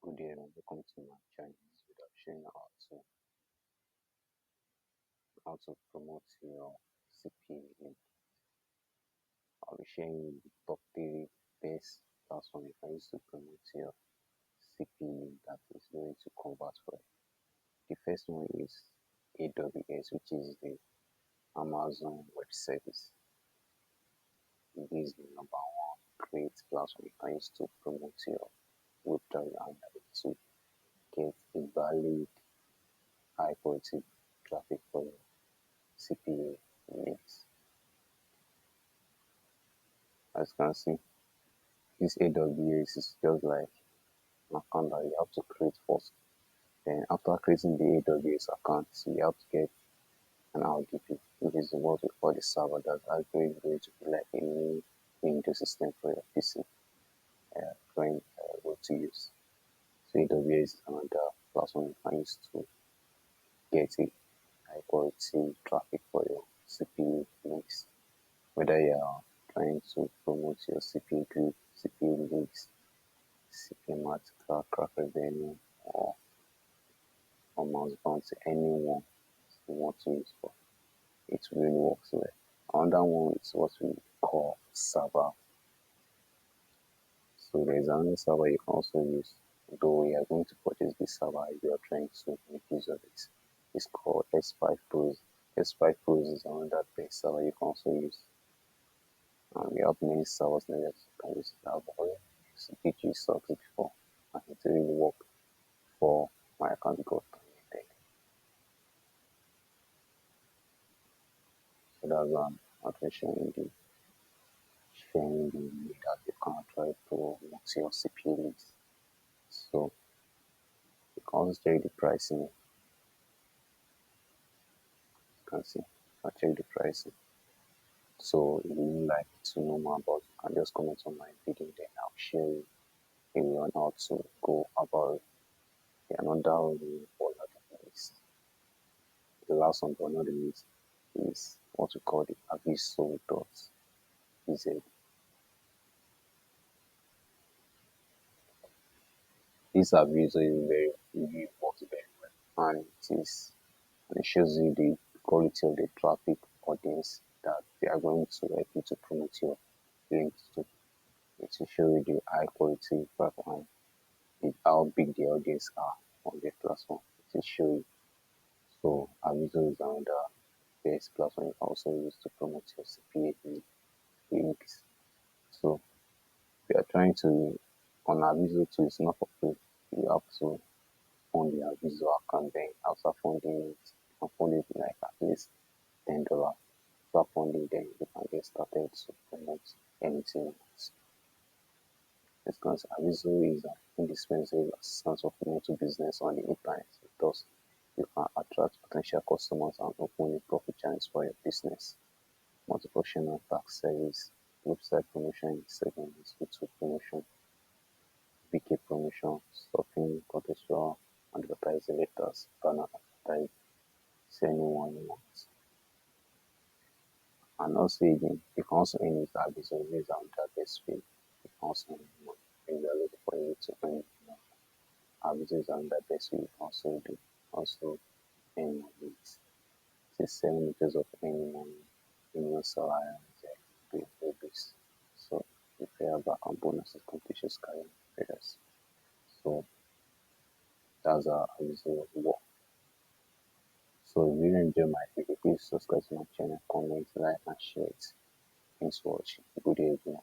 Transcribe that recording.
Good day and welcome to my channel. This video showing how to promote your CPA link. I'll be sharing the top 3 best platform you can use to promote your CPA link that is going to convert for you. The first one is AWS, which is the Amazon Web Service. It is the number one great platform you can use to promote your website and to get a valid, high quality traffic for your CPA links. As you can see, this AWS is just like an account that you have to create first. Then after creating the AWS account, you have to get an RDP, which is what we call the server that's actually going to be like a new window system for your PC, going what to use. So AWS is another platform you can use to get a high quality traffic for your CPA links. Whether you are trying to promote your CPAGrip, CPALeads, Gpamatica, Crakrevenue, or MaxBounty, anyone you want to use for, it really works well. Another one is what we call server. So there is another server you can also use, though you are going to purchase this server if you are trying to make use of it. It's called S5 Pros. S5 Pros is another best server you can also use. We have many servers that you can use that have already CPG software before, and it really worked for my account got terminated. So that's sharing the way that you can try to promote your CPA links. So you can also check the pricing. You can see, I check the pricing. So if you would like to know more about it, you can just comment on my video, then I'll share you if you want how to go about it. Another is the last one, but not the least, is what we call the aviso.bz. This aviso is really works very well, and it shows you the quality of the traffic audience that they are going to help you to promote your links to. It will show you the high quality platform and how big the audience are on the platform. It will show you. So Aviso is another best platform you can also use to promote your CPA links. So if you are trying to on Aviso too, it's not for free. You have to fund the Aviso account. Then after funding it, you can fund it like at least $10. After funding, then you can get started to promote anything else. Because Aviso is an indispensable assistance of promoting business on the internet. Thus, you can attract potential customers and open a profit channels for your business. Multi-functional tax service, website promotion segments, YouTube promotion, PK promotion, stuffing, contextual advertising letters, banner advertising, see anyone you want. And also again, you can also earn with Aviso based on that best way. You can also earn money when you are looking for you to earn money. Aviso is on that best way. You can also earn money. It's 7 meters of earning money in your salary and babies. So you pay back on bonuses, completion career traders. So that's how Aviso work. So if you enjoy my video, please subscribe to my channel, comment, like, and share it. Thanks for watching. Good evening.